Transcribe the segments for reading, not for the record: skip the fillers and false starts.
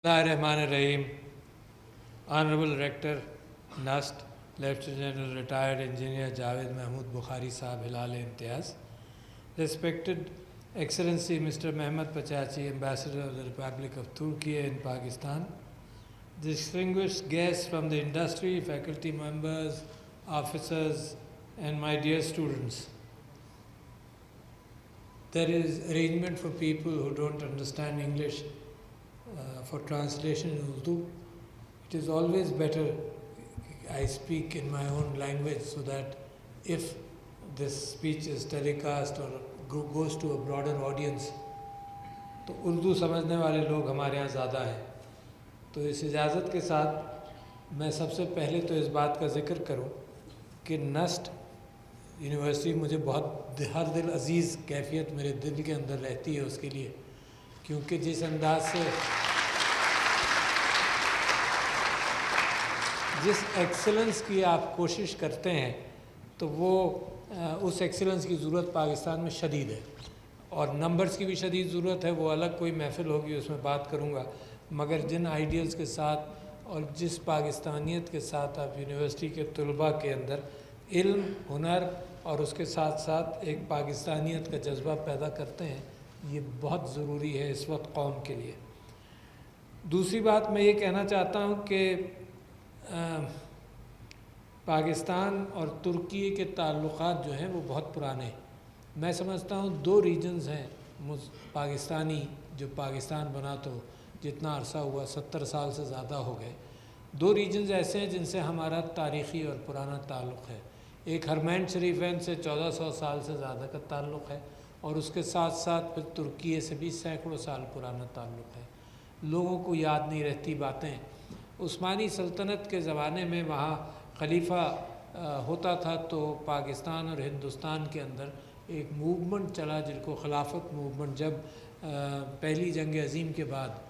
Bismillahirrahmanirrahim. Honorable Rector, NUST, Lieutenant General Retired Engineer Javed Mahmood Bukhari Sahab Hilal-e-Imtiaz, Respected Excellency Mr. Mehmet Pachachi, Ambassador of the Republic of Turkey in Pakistan, distinguished guests from the industry, faculty members, officers, and my dear students. There is arrangement for people who don't understand English for translation in Urdu. It is always better I speak in my own language so that if this speech is telecast or goes to a broader audience, तो उर्दू समझने वाले लोग हमारे यहाँ ज़्यादा हैं। तो इस इजाज़त के साथ मैं सबसे पहले तो इस बात का ज़िक्र करूँ कि नस्ट यूनिवर्सिटी मुझे बहुत हर दिल अज़ीज़ कैफियत मेरे दिल के अंदर रहती है उसके लिए, क्योंकि जिस अंदाज से जिस एक्सेलेंस की आप कोशिश करते हैं तो वो उस एक्सेलेंस की ज़रूरत पाकिस्तान में शदीद है, और नंबर्स की भी शदीद ज़रूरत है। वो अलग कोई महफ़िल होगी उसमें बात करूँगा, मगर जिन आइडियल्स के साथ और जिस पाकिस्तानियत के साथ आप यूनिवर्सिटी के तलबा के अंदर इल्म, हुनर और उसके साथ साथ एक पाकिस्तानियत का जज्बा पैदा करते हैं, ये बहुत ज़रूरी है इस वक्त कौम के लिए। दूसरी बात मैं ये कहना चाहता हूँ कि पाकिस्तान और तुर्की के ताल्लुक़ात जो हैं वो बहुत पुराने हैं। मैं समझता हूँ दो रीजन्स हैं पाकिस्तानी, जो पाकिस्तान बना तो जितना अरसा हुआ 70 साल से ज़्यादा हो गए, दो रीजन्स ऐसे हैं जिनसे हमारा तारीख़ी और पुराना ताल्लुक़ है। एक हरमैन शरीफैन से 1400 साल से ज़्यादा का ताल्लुक़ है, और उसके साथ साथ फिर तुर्की से भी सैकड़ों साल पुराना ताल्लुक़ है। लोगों को याद नहीं रहती बातें। उस्मानी सल्तनत के ज़माने में वहाँ खलीफा होता था, तो पाकिस्तान और हिंदुस्तान के अंदर एक मूवमेंट चला जिसको खिलाफत मूवमेंट। जब पहली जंग अज़ीम के बाद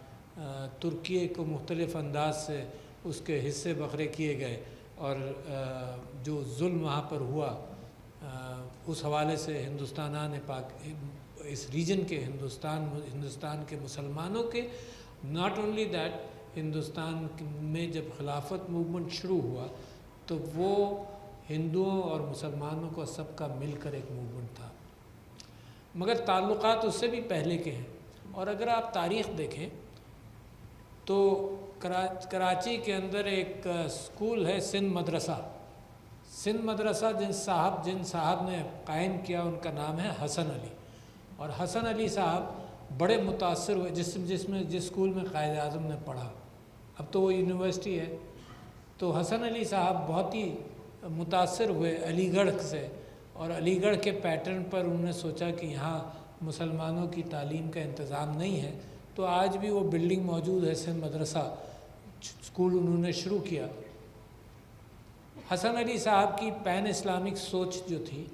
तुर्की को मुख्तलिफ़ अंदाज से उसके हिस्से बखरे किए गए और जो जुल्म वहाँ पर हुआ, उस हवाले से हिंदुस्तान ने इस रीजन के हिंदुस्तान के मुसलमानों के, नॉट ओनली दैट, हिंदुस्तान में जब खिलाफत मूवमेंट शुरू हुआ तो वो हिंदुओं और मुसलमानों को सबका मिलकर एक मूवमेंट था, मगर ताल्लुकात उससे भी पहले के हैं। और अगर आप तारीख़ देखें तो कराची के अंदर एक स्कूल है सिंध मदरसा। सिंध मदरसा जिन साहब ने कायम किया उनका नाम है हसन अली, और हसन अली साहब बड़े मुतासर हुए जिस स्कूल में कायद आज़म ने पढ़ा। अब तो वो यूनिवर्सिटी है। तो हसन अली साहब बहुत ही मुतासर हुए अलीगढ़ से, और अलीगढ़ के पैटर्न पर उन्होंने सोचा कि यहाँ मुसलमानों की तालीम का इंतज़ाम नहीं है, तो आज भी वो बिल्डिंग मौजूद है, सिंध मदरसा स्कूल उन्होंने शुरू किया। हसन अली साहब की पैन इस्लामिक सोच जो थी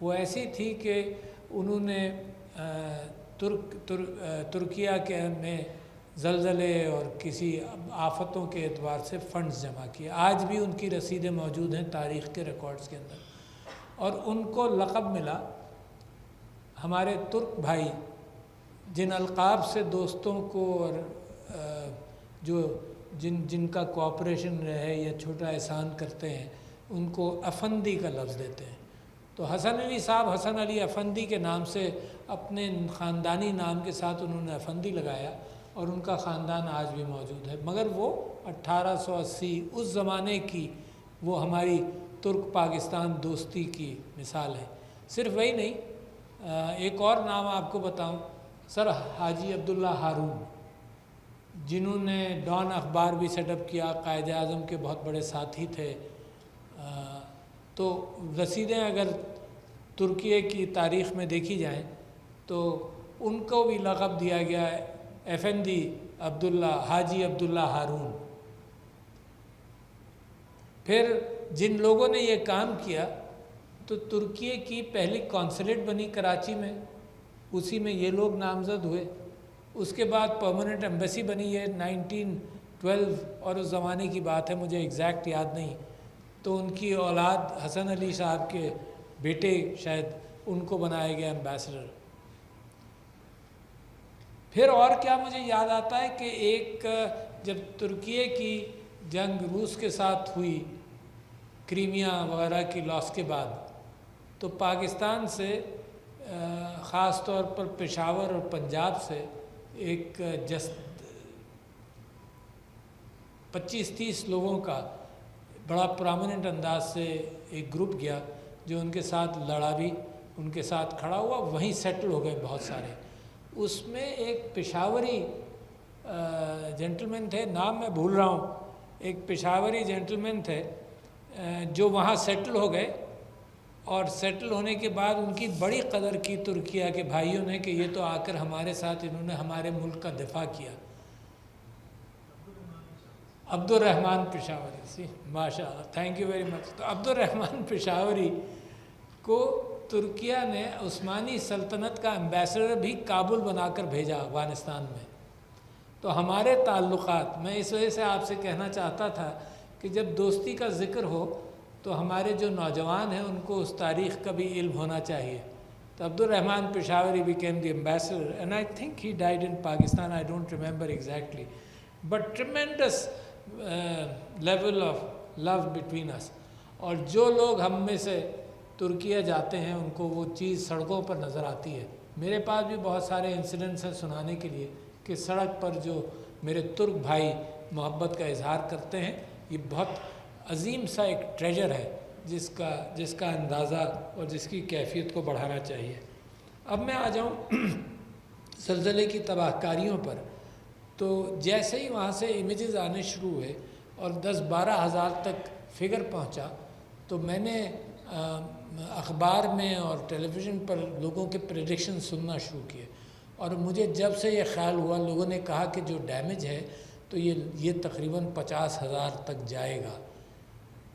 वो ऐसी थी कि उन्होंने तुर्किया के में ज़लज़ले और किसी आफ़तों के एतबार से फ़ंड्स जमा किए। आज भी उनकी रसीदें मौजूद हैं तारीख़ के रिकॉर्ड्स के अंदर, और उनको लक़ब मिला, हमारे तुर्क भाई जिन अलक़ाब से दोस्तों को और जिनका कोऑपरेशन है या छोटा एहसान करते हैं उनको अफंदी का लफ्ज़ देते हैं। तो हसन अली साहब हसन अली अफंदी के नाम से अपने ख़ानदानी नाम के साथ उन्होंने अफंदी लगाया, और उनका ख़ानदान आज भी मौजूद है। मगर वो 1880 उस ज़माने की वो हमारी तुर्क पाकिस्तान दोस्ती की मिसाल है। सिर्फ वही नहीं, एक और नाम आपको बताऊं, सर हाजी अब्दुल्ला हारून, जिन्होंने डॉन अखबार भी सेटअप किया, कायद आज़म के बहुत बड़े साथी थे। तो रसीदें अगर तुर्की की तारीख़ में देखी जाएं तो उनको भी लक़ब दिया गया है एफएनडी अब्दुल्ला, हाजी अब्दुल्ला हारून। फिर जिन लोगों ने ये काम किया, तो तुर्की की पहली कॉन्सुलेट बनी कराची में, उसी में ये लोग नामज़द हुए। उसके बाद परमानेंट एम्बेसी बनी है 1912, और उस ज़माने की बात है, मुझे एग्जैक्ट याद नहीं। तो उनकी औलाद हसन अली साहब के बेटे शायद, उनको बनाया गया एम्बेसडर। फिर और क्या मुझे याद आता है कि एक जब तुर्की की जंग रूस के साथ हुई, क्रीमिया वगैरह की लॉस के बाद, तो पाकिस्तान से ख़ास तौर पर पेशावर और पंजाब से एक 25-30 लोगों का बड़ा प्रोमिनेंट अंदाज से एक ग्रुप गया जो उनके साथ लड़ा भी, उनके साथ खड़ा हुआ, वहीं सेटल हो गए बहुत सारे। उसमें एक पेशावरी जेंटलमैन थे, नाम मैं भूल रहा हूँ, एक पेशावरी जेंटलमैन थे जो वहाँ सेटल हो गए, और सेटल होने के बाद उनकी बड़ी कदर की तुर्किया के भाइयों ने कि ये तो आकर हमारे साथ इन्होंने हमारे मुल्क का दिफा किया। अब्दुर्रहमान पेशावरी, सी माशाअल्लाह, थैंक यू वेरी मच। तो अब्दुर्रहमान पेशावरी को तुर्किया ने उस्मानी सल्तनत का एम्बेसडर भी काबुल बनाकर भेजा अफ़गानिस्तान में। तो हमारे ताल्लुकात, मैं इस वजह से आपसे कहना चाहता था कि जब दोस्ती का ज़िक्र हो तो हमारे जो नौजवान हैं उनको उस तारीख़ का भी इल्म होना चाहिए। तो Abdurrahman Peshawari became the ambassador and I think he died in Pakistan, I don't remember exactly, but tremendous level of love between us. और जो लोग हम में से तुर्किया जाते हैं उनको वो चीज़ सड़कों पर नज़र आती है। मेरे पास भी बहुत सारे इंसिडेंट्स हैं सुनाने के लिए कि सड़क पर जो मेरे तुर्क भाई मोहब्बत का इजहार करते हैं, ये बहुत अजीम सा एक ट्रेजर है जिसका अंदाज़ा और जिसकी कैफियत को बढ़ाना चाहिए। अब मैं आ जाऊँ ज़लज़ले की तबाहकारियों पर। तो जैसे ही वहाँ से इमेजेस आने शुरू हुए और 10-12 हज़ार तक फिगर पहुँचा, तो मैंने अखबार में और टेलीविज़न पर लोगों के प्रेडिक्शन सुनना शुरू किए। और मुझे जब से ये ख्याल हुआ, लोगों ने कहा कि जो डैमेज है तो ये तकरीबन 50,000 तक जाएगा,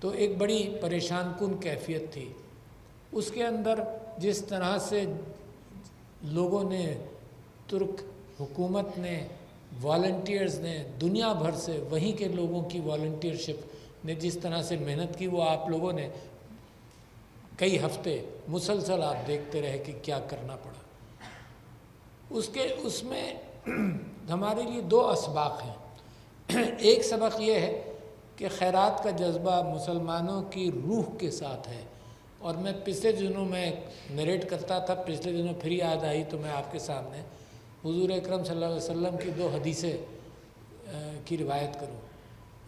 तो एक बड़ी परेशान कुन कैफियत थी। उसके अंदर जिस तरह से लोगों ने, तुर्क हुकूमत ने, वॉलंटियर्स ने, दुनिया भर से वहीं के लोगों की वॉलंटियरशिप ने जिस तरह से मेहनत की, वो आप लोगों ने कई हफ्ते मुसलसल आप देखते रहे कि क्या करना पड़ा। उसमें हमारे लिए 2 असबाक हैं। एक सबक ये है कि खैरात का जज्बा मुसलमानों की रूह के साथ है। और मैं पिछले दिनों में नरेट करता था, पिछले दिनों फिर याद आई तो मैं आपके सामने हुजूर अकरम सल्लल्लाहु अलैहि वसल्लम की 2 हदीसें की रिवायत करूँ।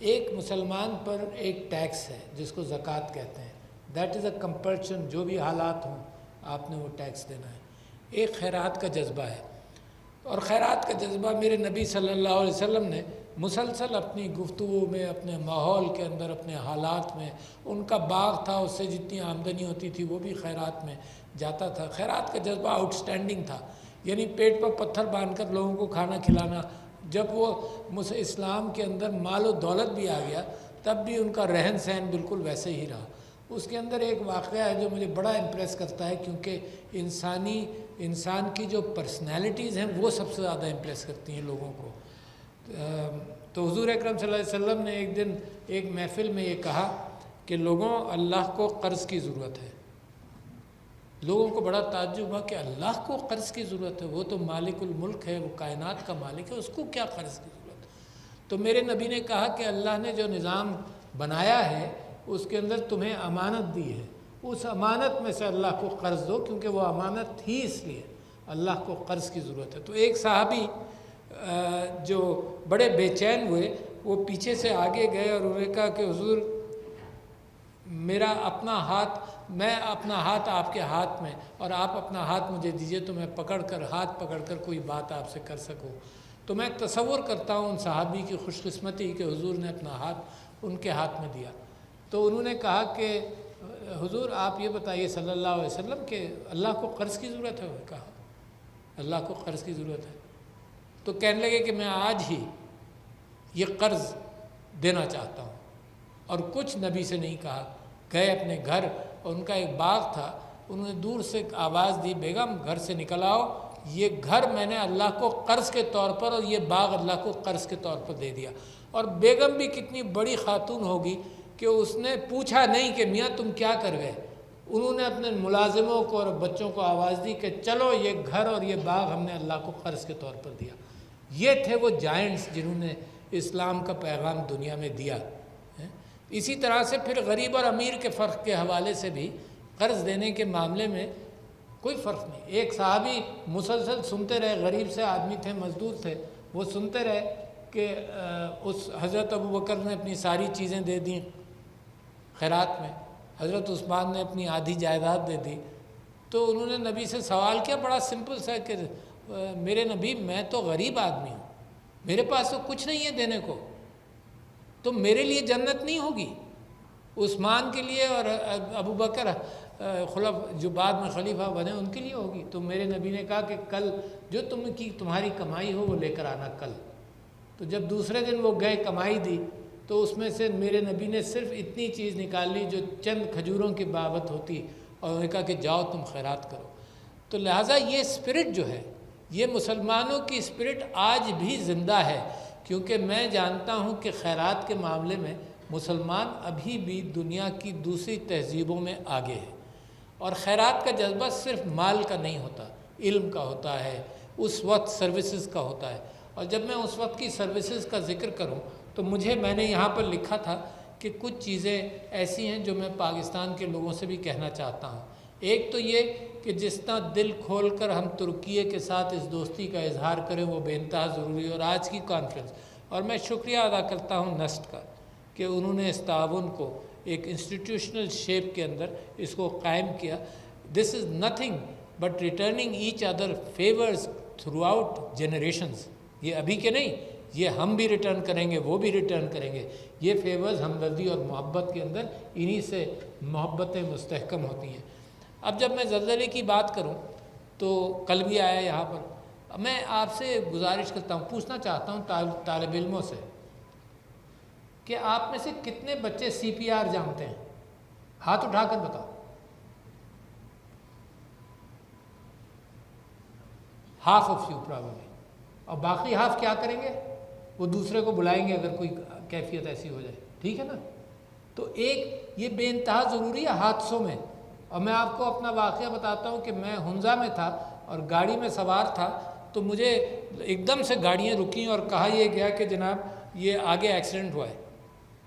एक, मुसलमान पर एक टैक्स है जिसको ज़कात कहते हैं, दैट इज़ अ कंपल्शन, जो भी हालात हों आपने वो टैक्स देना है। एक खैरात का जज्बा है, और खैरात का जज्बा मेरे नबी सल्लल्लाहु अलैहि वसल्लम ने मुसलसल अपनी गुफ्तगू में, अपने माहौल के अंदर, अपने हालात में, उनका बाग था, उससे जितनी आमदनी होती थी वो भी खैरात में जाता था। खैरात का जज्बा आउटस्टैंडिंग था, यानी पेट पर पत्थर बांधकर लोगों को खाना खिलाना। जब वो इस्लाम के अंदर माल और दौलत भी आ गया, तब भी उनका रहन सहन बिल्कुल वैसे ही रहा। उसके अंदर एक वाक़या है जो मुझे बड़ा इम्प्रेस करता है, क्योंकि इंसान की जो पर्सनैलिटीज़ हैं वो सबसे ज़्यादा इम्प्रेस करती हैं लोगों को। तो हुजूर अकरम सल्लल्लाहु अलैहि वसल्लम ने एक दिन एक महफ़िल में ये कहा कि लोगों, अल्लाह को कर्ज़ की ज़रूरत है। लोगों को बड़ा ताज्जुब हुआ कि अल्लाह को कर्ज़ की ज़रूरत है, वो तो मालिकुल मुल्क है, वो कायनात का मालिक है, उसको क्या कर्ज़ की ज़रूरत। तो मेरे नबी ने कहा कि अल्लाह ने जो निज़ाम बनाया है उसके अंदर तुम्हें अमानत दी है, उस अमानत में से अल्लाह को कर्ज़ दो, क्योंकि वो अमानत थी, इसलिए अल्लाह को कर्ज़ की ज़रूरत है। तो एक साहबी जो बड़े बेचैन हुए, वो पीछे से आगे गए और उन्होंने कहा कि हुजूर, मैं अपना हाथ आपके हाथ में और आप अपना हाथ मुझे दीजिए, तो मैं हाथ पकड़कर कोई बात आपसे कर सकूं। तो मैं तसव्वुर करता हूँ उन साहबी की खुशकिस्मती कि हुजूर ने अपना हाथ उनके हाथ में दिया। तो उन्होंने कहा कि हुजूर आप ये बताइए सल्लल्लाहु अलैहि वसल्लम कि अल्लाह को कर्ज़ की ज़रूरत है। कहा अल्लाह को कर्ज़ की ज़रूरत है। तो कहने लगे कि मैं आज ही ये कर्ज़ देना चाहता हूँ, और कुछ नबी से नहीं कहा। गए अपने घर, और उनका एक बाग था, उन्होंने दूर से आवाज़ दी, बेगम घर से निकल आओ, ये घर मैंने अल्लाह को कर्ज़ के तौर पर और ये बाग अल्लाह को कर्ज़ के तौर पर दे दिया। और बेगम भी कितनी बड़ी खातून होगी कि उसने पूछा नहीं कि मियाँ तुम क्या कर गए। उन्होंने अपने मुलाजिमों को और बच्चों को आवाज़ दी कि चलो ये घर और ये बाग हमने अल्लाह को कर्ज़ के तौर पर दिया। ये थे वो जायंट्स जिन्होंने इस्लाम का पैगाम दुनिया में दिया है। इसी तरह से फिर गरीब और अमीर के फ़र्क के हवाले से भी कर्ज़ देने के मामले में कोई फ़र्क नहीं। एक साहबी मुसलसल सुनते रहे, गरीब से आदमी थे, मज़दूर थे, वो सुनते रहे कि उस हज़रत अबू बकर ने अपनी सारी चीज़ें दे दी खैरात में, हज़रत उस्मान ने अपनी आधी जायदाद दे दी। तो उन्होंने नबी से सवाल किया बड़ा सिंपल सा कि मेरे नबी, मैं तो गरीब आदमी हूँ, मेरे पास तो कुछ नहीं है देने को, तो मेरे लिए जन्नत नहीं होगी, उस्मान के लिए और अबू बकर खुलफ जो बाद में खलीफा बने उनके लिए होगी। तो मेरे नबी ने कहा कि कल जो तुम्हारी कमाई हो वो लेकर आना कल। तो जब दूसरे दिन वो गए, कमाई दी, तो उसमें से मेरे नबी ने सिर्फ इतनी चीज़ निकाल ली जो चंद खजूरों की बाबत होती, और उन्होंने कहा कि जाओ तुम खैरात करो। तो लिहाजा ये स्पिरिट जो है, ये मुसलमानों की स्पिरिट आज भी ज़िंदा है, क्योंकि मैं जानता हूँ कि खैरात के मामले में मुसलमान अभी भी दुनिया की दूसरी तहजीबों में आगे है। और खैरात का जज्बा सिर्फ माल का नहीं होता, इल्म का होता है, उस वक्त सर्विसेज का होता है। और जब मैं उस वक्त की सर्विसेज का जिक्र करूं तो मैंने यहाँ पर लिखा था कि कुछ चीज़ें ऐसी हैं जो मैं पाकिस्तान के लोगों से भी कहना चाहता हूँ। एक तो ये कि जितना दिल खोल कर हम तुर्की के साथ इस दोस्ती का इजहार करें वो बेइंतहा ज़रूरी है। और आज की कॉन्फ्रेंस, और मैं शुक्रिया अदा करता हूँ नस्ट का कि उन्होंने इस ताउन को एक इंस्टीट्यूशनल शेप के अंदर इसको कायम किया। This is nothing but returning each other favours through out generations. ये अभी के नहीं, ये हम भी रिटर्न करेंगे, वो भी रिटर्न करेंगे। ये फेवर्स हमदर्दी और मोहब्बत के अंदर इन्हीं से मोहब्बतें मुस्तहकम होती हैं। अब जब मैं ज़लज़ले की बात करूं तो कल भी आया यहाँ पर, मैं आपसे गुजारिश करता हूँ, पूछना चाहता हूँ तालिब इल्मों से कि आप में से कितने बच्चे CPR जानते हैं? हाथ उठाकर बताओ। Half of you probably. और बाकी हाफ क्या करेंगे? वो दूसरे को बुलाएंगे अगर कोई कैफियत ऐसी हो जाए, ठीक है ना। तो एक ये बेइंतहा ज़रूरी है हादसों में। और मैं आपको अपना वाक़या बताता हूँ कि मैं हुंजा में था और गाड़ी में सवार था, तो मुझे एकदम से गाड़ियाँ रुकी और कहा यह गया कि जनाब ये आगे एक्सीडेंट हुआ है।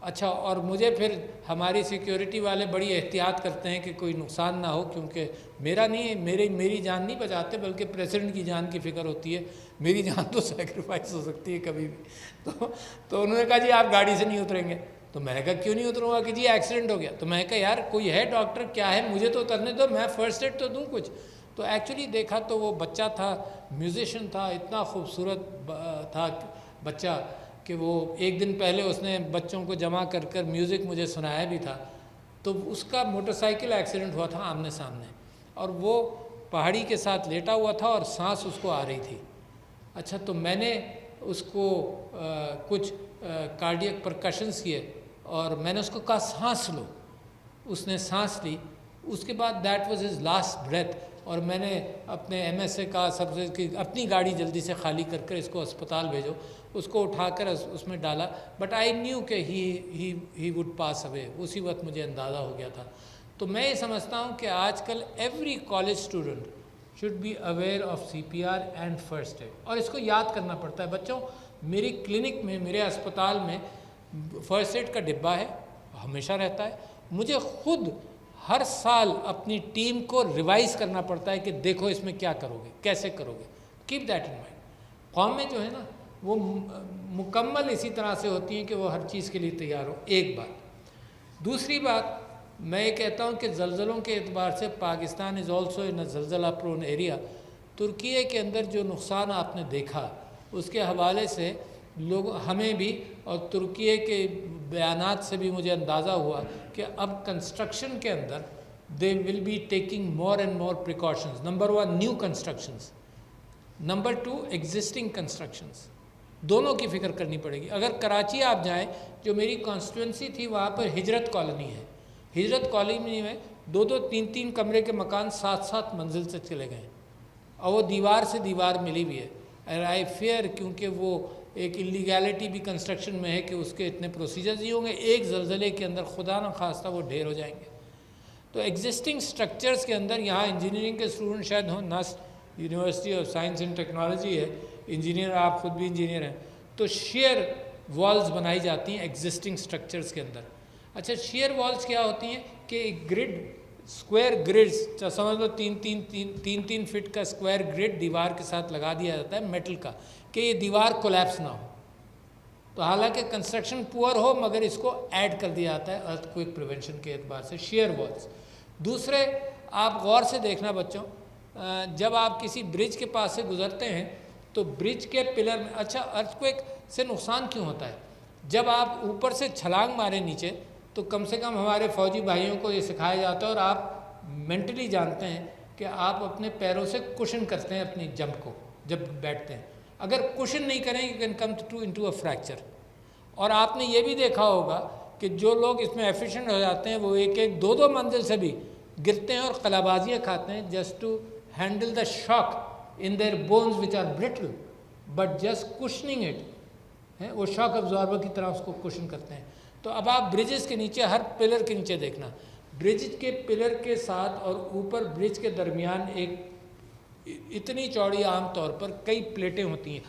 अच्छा, और मुझे फिर हमारी सिक्योरिटी वाले बड़ी एहतियात करते हैं कि कोई नुकसान ना हो, क्योंकि मेरा नहीं, मेरी जान नहीं बचाते बल्कि प्रेसिडेंट की जान की फ़िक्र होती है। मेरी जान तो सैक्रिफाइस हो सकती है कभी भी। तो उन्होंने कहा जी आप गाड़ी से नहीं उतरेंगे। तो मैंने कहा क्यों नहीं उतरूँगा? कि जी एक्सीडेंट हो गया। तो मैं कहा यार कोई है डॉक्टर, क्या है, मुझे तो उतरने दो, मैं फ़र्स्ट एड तो दूँ कुछ। तो एक्चुअली देखा तो वो बच्चा था, म्यूज़िशियन था, इतना खूबसूरत था बच्चा कि वो एक दिन पहले उसने बच्चों को जमा कर कर म्यूज़िक मुझे सुनाया भी था। तो उसका मोटरसाइकिल एक्सीडेंट हुआ था आमने सामने, और वो पहाड़ी के साथ लेटा हुआ था और सांस उसको आ रही थी। अच्छा, तो मैंने उसको कुछ कार्डियक परकशंस किए और मैंने उसको कहा सांस लो। उसने सांस ली। उसके बाद that was his last breath. और मैंने अपने MSA का सबसे कि अपनी गाड़ी जल्दी से खाली कर कर इसको अस्पताल भेजो। उसको उठाकर उसमें डाला, बट आई न्यू कि ही वुड पास अवे। उसी वक्त मुझे अंदाज़ा हो गया था। तो मैं ये समझता हूँ कि आजकल every college student should be aware of CPR and first aid. और इसको याद करना पड़ता है बच्चों। मेरी क्लिनिक में, मेरे अस्पताल में फ़र्स्ट एड का डिब्बा है, हमेशा रहता है। मुझे खुद हर साल अपनी टीम को रिवाइज़ करना पड़ता है कि देखो इसमें क्या करोगे, कैसे करोगे। Keep that in mind. कौमें जो है ना वो मुकम्मल इसी तरह से होती हैं कि वो हर चीज़ के लिए तैयार हो। एक बात। दूसरी बात, मैं ये कहता हूँ कि ज़लज़लों के एतबार से Pakistan is also in a ज़लज़ला प्रोन एरिया। तुर्की के अंदर जो नुकसान आपने देखा उसके हवाले से लोग, हमें भी और तुर्की के बयानात से भी मुझे अंदाज़ा हुआ कि अब कंस्ट्रक्शन के अंदर they will be taking more and more precautions. Number 1 new constructions, number 2 existing constructions, दोनों की फ़िक्र करनी पड़ेगी। अगर कराची आप जाएं, जो मेरी कॉन्स्टिट्यूंसी थी वहाँ पर हिजरत कॉलोनी है। हिजरत कॉलोनी में 2-2, 3-3 कमरे के मकान 7-7 मंजिल से चले गए और वो दीवार से दीवार मिली हुई है। एंड आई फेयर, क्योंकि वो एक इलीगैलिटी भी कंस्ट्रक्शन में है कि उसके इतने प्रोसीजर्स ही होंगे, एक ज़लज़ले के अंदर खुदा न खास्ता वो ढेर हो जाएंगे। तो एग्जिस्टिंग स्ट्रक्चर्स के अंदर, यहाँ इंजीनियरिंग के स्टूडेंट शायद हों, NUST university of science and technology है, इंजीनियर, आप ख़ुद भी इंजीनियर हैं, तो शेयर वॉल्स बनाई जाती हैं एग्जिस्टिंग स्ट्रक्चर्स के अंदर। अच्छा, शेयर वॉल्स क्या होती हैं कि एक ग्रिड, स्क्वायर ग्रिड्स, समझ लो 3-3 फीट का स्क्वायर ग्रिड दीवार के साथ लगा दिया जाता है मेटल का, कि ये दीवार कोलैप्स ना हो। तो हालांकि कंस्ट्रक्शन पुअर हो मगर इसको ऐड कर दिया जाता है अर्थक्वेक प्रिवेंशन के एतबार से, शेयर वॉल्स। दूसरे, आप गौर से देखना बच्चों, जब आप किसी ब्रिज के पास से गुजरते हैं तो ब्रिज के पिलर में, अच्छा अर्थक्वेक से नुकसान क्यों होता है? जब आप ऊपर से छलांग मारे नीचे तो कम से कम हमारे फौजी भाइयों को ये सिखाया जाता है और आप मेंटली जानते हैं कि आप अपने पैरों से कुशन करते हैं अपनी जंप को जब बैठते हैं। अगर कुशन नहीं करें you can come to into a fracture. और आपने ये भी देखा होगा कि जो लोग इसमें एफिशिएंट हो जाते हैं वो एक एक दो दो मंजिल से भी गिरते हैं और कलाबाजियाँ खाते हैं just to handle the shock in their bones which are brittle, but just cushioning it है, वो शॉक अब्जॉर्बर की तरह उसको कुशन करते हैं। तो अब आप ब्रिजेस के नीचे, हर पिलर के नीचे देखना, ब्रिज के पिलर के साथ और ऊपर ब्रिज के दरमियान एक इतनी चौड़ी आम तौर पर कई प्लेटें होती हैं।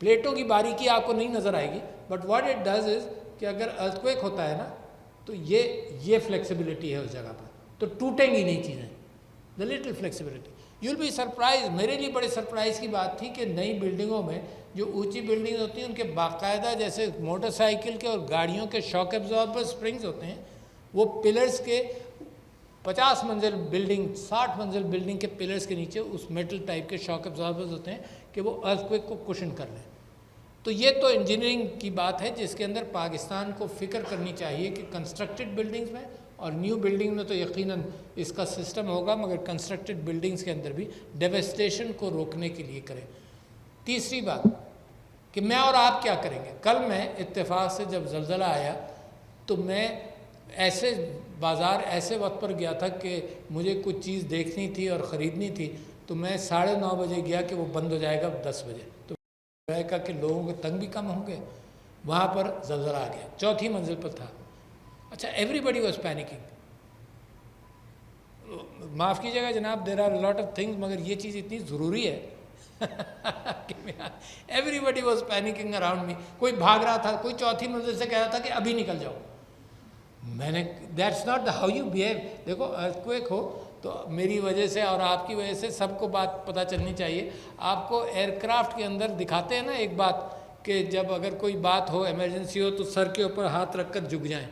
प्लेटों की बारीकी आपको नहीं नज़र आएगी, but what it does is कि अगर अर्थक्वेक होता है ना तो ये फ्लेक्सिबिलिटी है उस जगह पर, तो टूटेंगी नहीं चीज़ें, the little flexibility. You'll be surprise, मेरे लिए बड़े सरप्राइज़ की बात थी कि नई बिल्डिंगों में जो ऊंची बिल्डिंग होती हैं उनके बाकायदा जैसे मोटरसाइकिल के और गाड़ियों के शॉक एब्जॉर्बर स्प्रिंग्स होते हैं, वो पिलर्स के 50 मंजिल बिल्डिंग, 60 मंजिल बिल्डिंग के पिलर्स के नीचे उस मेटल टाइप के शॉक एब्जॉर्बर्स होते हैं कि वो अर्थक्वेक को कुशन कर लें। तो ये तो इंजीनियरिंग की बात है जिसके अंदर पाकिस्तान को फ़िक्र करनी चाहिए कि कंस्ट्रक्टेड बिल्डिंग्स में और न्यू बिल्डिंग में तो यकीनन इसका सिस्टम होगा, मगर कंस्ट्रक्टेड बिल्डिंग्स के अंदर भी डेवस्टेशन को रोकने के लिए करें। तीसरी बात कि मैं और आप क्या करेंगे। कल मैं इत्तेफाक से जब ज़लज़ला आया तो मैं ऐसे बाज़ार ऐसे वक्त पर गया था कि मुझे कुछ चीज़ देखनी थी और ख़रीदनी थी, तो मैं 9:30 बजे गया कि वो बंद हो जाएगा 10 बजे। तो मैं कहा कि लोगों के तंग भी कम होंगे, वहाँ पर ज़लज़ला आ गया, 4थी मंजिल पर था। अच्छा, एवरीबडी वॉज पैनिकिंग। माफ़ कीजिएगा जनाब, there are lot of things, मगर ये चीज़ इतनी ज़रूरी है everybody was panicking around me. कोई भाग रहा था, कोई 4थी मंजिल से कह रहा था कि अभी निकल जाओ। मैंने, that's not the how you behave. देखो अर्थक्वेक हो तो मेरी वजह से और आपकी वजह से सबको बात पता चलनी चाहिए। आपको एयरक्राफ्ट के अंदर दिखाते हैं ना एक बात कि जब अगर कोई बात हो, इमरजेंसी हो, तो सर के ऊपर हाथ रख कर झुक जाएँ,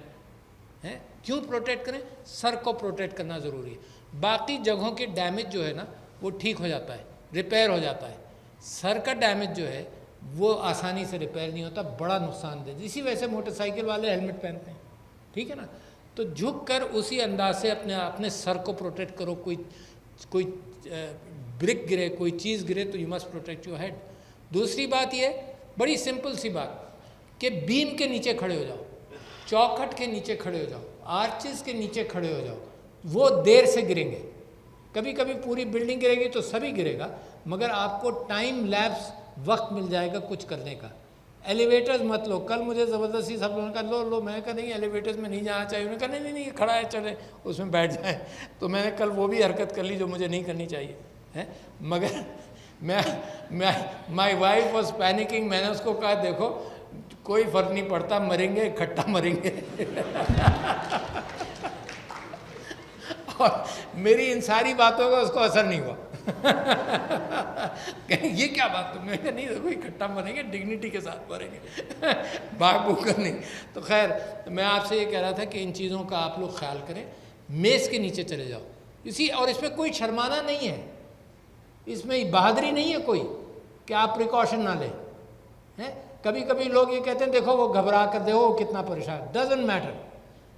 हैं? क्यों प्रोटेक्ट करें? सर को प्रोटेक्ट करना ज़रूरी है। बाकी जगहों के डैमेज जो है ना वो ठीक हो जाता है, रिपेयर हो जाता है। सर का डैमेज जो है वो आसानी से रिपेयर नहीं होता, बड़ा नुकसानदेह। इसी वजह से मोटरसाइकिल वाले हेलमेट पहनते हैं, ठीक है ना। तो झुक कर उसी अंदाज से अपने सर को प्रोटेक्ट करो। कोई ब्रिक गिरे, कोई चीज़ गिरे तो you must protect your head. दूसरी बात ये, बड़ी सिंपल सी बात, कि बीम के नीचे खड़े हो जाओ, चौखट के नीचे खड़े हो जाओ, आर्चेस के नीचे खड़े हो जाओ। वो देर से गिरेंगे, कभी कभी पूरी बिल्डिंग गिरेगी तो सभी गिरेगा, मगर आपको टाइम लैप्स वक्त मिल जाएगा कुछ करने का। एलिवेटर्स मत लो। कल मुझे ज़बरदस्ती सब लोगों ने कहा लो, मैं कहा नहीं एलिवेटर्स में नहीं जाना चाहिए। उन्होंने कहा नहीं खड़ा है, चले उसमें बैठ जाए। तो मैंने कल वो भी हरकत कर ली जो मुझे नहीं करनी चाहिए है। मगर मैं माई वाइफ वॉज पैनिकिंग। मैंने उसको कहा देखो कोई फ़र्क नहीं पड़ता, मरेंगे इकट्ठा मरेंगे और मेरी इन सारी बातों का उसको असर नहीं हुआ ये क्या बात, तो मैं नहीं, देखो इकट्ठा मरेंगे, डिग्निटी के साथ मरेंगे भाग भूग कर नहीं। तो खैर मैं आपसे ये कह रहा था कि इन चीज़ों का आप लोग ख्याल करें, मेज़ के नीचे चले जाओ इसी। और इसमें कोई शर्माना नहीं है, इसमें बहादुरी नहीं है कोई कि आप प्रिकॉशन ना लें, हैं। कभी कभी लोग ये कहते हैं देखो वो घबरा कर, देखो वो कितना परेशान। Doesn't matter,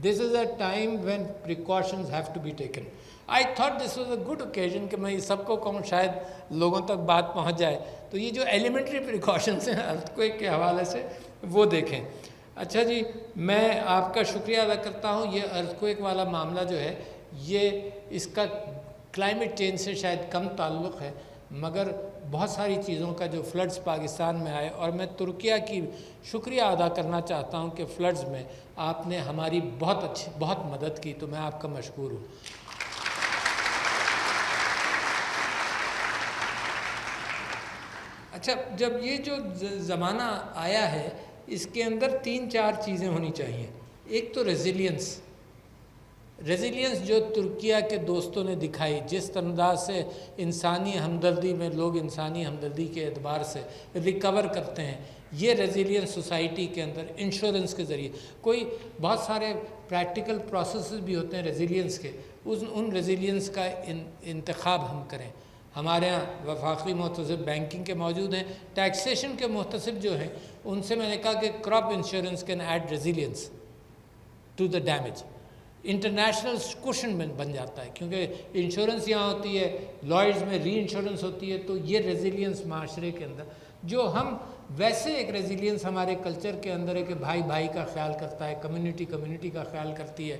this is a time when precautions have to be taken. I thought this was a good occasion कि मैं सबको कहूँ, शायद लोगों तक बात पहुँच जाए। तो ये जो एलिमेंट्री प्रिकॉशंस हैं अर्थक्वेक के हवाले से वो देखें। अच्छा जी, मैं आपका शुक्रिया अदा करता हूँ। ये अर्थक्वेक वाला मामला जो है ये इसका क्लाइमेट चेंज से शायद कम ताल्लुक़ है, मगर बहुत सारी चीज़ों का जो फ्लड्स पाकिस्तान में आए, और मैं तुर्किया की शुक्रिया अदा करना चाहता हूँ कि फ़्लड्स में आपने हमारी बहुत मदद की, तो मैं आपका मशकूर हूँ। अच्छा, जब ये जो ज़माना आया है इसके अंदर 3-4 चीज़ें होनी चाहिए। एक तो रेजिलियंस जो तुर्किया के दोस्तों ने दिखाई, जिस अंदाज से इंसानी हमदर्दी में लोग इंसानी हमदर्दी के एतबार से रिकवर करते हैं, ये रेजिलियंस सोसाइटी के अंदर इंश्योरेंस के ज़रिए, कोई बहुत सारे प्रैक्टिकल प्रोसेसेस भी होते हैं रेजिलियंस के, उन रेजिलियंस का इंतखाब हम करें। हमारे यहाँ वफाकी मुहतसिब बैंकिंग के मौजूद हैं, टैक्सेशन के मुहतसिब जो हैं उनसे मैंने कहा कि crop insurance can add resilience to the damage. International cushion बन जाता है, क्योंकि इंश्योरेंस यहाँ होती है, लॉयड्स में री इंश्योरेंस होती है, तो ये रेजिलियंस माशरे के अंदर जो हम वैसे एक रेजिलियंस हमारे कल्चर के अंदर है कि भाई भाई का ख्याल करता है, कम्युनिटी का ख्याल करती है,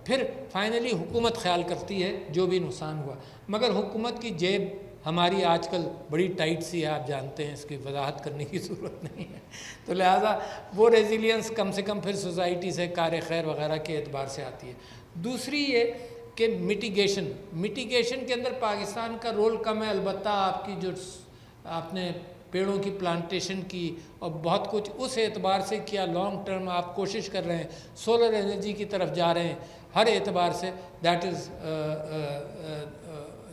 फिर फाइनली हुकूमत ख्याल करती है जो भी नुकसान हुआ। मगर हुकूमत की जेब हमारी आजकल बड़ी टाइट सी है, आप जानते हैं, इसकी वजाहत करने की ज़रूरत नहीं है। तो लिहाजा वो रेजिलियंस कम से कम फिर सोसाइटी से कार खैर वगैरह के एतबार से आती है। दूसरी ये कि मिटिगेशन के अंदर पाकिस्तान का रोल कम है, अलबत्ता आपकी जो आपने पेड़ों की प्लांटेशन की और बहुत कुछ उस एतबार से किया, लॉन्ग टर्म आप कोशिश कर रहे हैं, सोलर एनर्जी की तरफ जा रहे हैं, हर एतबार से दैट इज़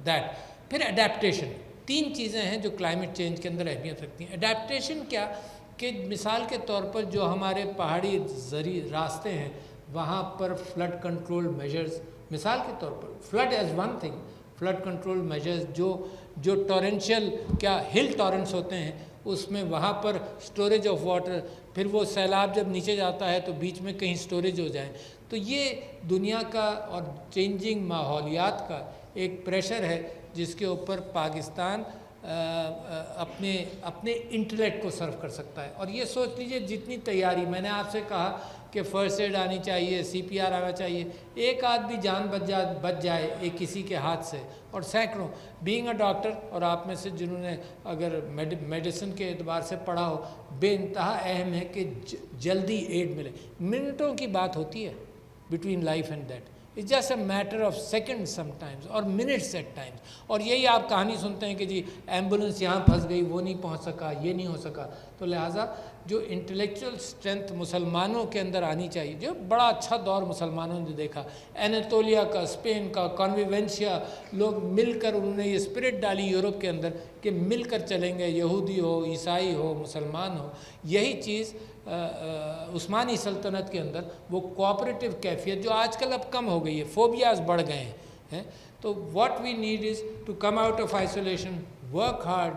दैट। फिर अडेप्टेशन, 3 चीज़ें हैं जो क्लाइमेट चेंज के अंदर अहमियत रखती हैं। अडेप्टेशन क्या कि मिसाल के तौर पर जो हमारे पहाड़ी रास्ते हैं वहाँ पर फ्लड कंट्रोल मेजर्स, मिसाल के तौर पर flood as one thing, flood control measures जो टॉरेंशियल क्या हिल टॉरेंट्स होते हैं उसमें वहाँ पर स्टोरेज ऑफ वाटर, फिर वो सैलाब जब नीचे जाता है तो बीच में कहीं स्टोरेज हो जाए, तो ये दुनिया का और चेंजिंग माहौलियात का एक प्रेशर है जिसके ऊपर पाकिस्तान अपने इंटेलेक्ट को सर्व कर सकता है। और ये सोच लीजिए जितनी तैयारी, मैंने आपसे कहा कि फ़र्स्ट एड आनी चाहिए, CPR आना चाहिए, एक आध भी जान बच जाए एक किसी के हाथ से, और सैकड़ों, बीइंग अ डॉक्टर और आप में से जिन्होंने अगर मेडिसिन के एतबार से पढ़ा हो, बेइंतहा अहम है कि जल्दी एड मिले। मिनटों की बात होती है between life and death, it's just a matter of seconds sometimes और मिनट्स एट टाइम्स। और यही आप कहानी सुनते हैं कि जी एम्बुलेंस यहाँ फंस गई, वो नहीं पहुँच सका, ये नहीं हो सका। तो लिहाजा जो इंटेलेक्चुअल स्ट्रेंथ मुसलमानों के अंदर आनी चाहिए, जो बड़ा अच्छा दौर मुसलमानों ने देखा, एनातोलिया का, स्पेन का, कॉन्विवेंशिया, लोग मिलकर उन्होंने ये स्पिरिट डाली यूरोप के अंदर कि मिलकर चलेंगे, यहूदी हो, ईसाई हो, मुसलमान हो। यही चीज़ उस्मानी सल्तनत के अंदर वो कोऑपरेटिव कैफियत जो आजकल अब कम हो गई है, फोबियाज बढ़ गए हैं। तो what we need is to come out of isolation, work hard,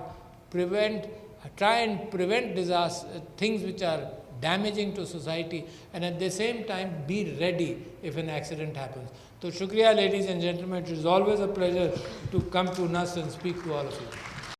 try and prevent disaster, things which are damaging to society, and at the same time be ready if an accident happens. So shukriya ladies and gentlemen, it is always a pleasure to come to NAS and speak to all of you.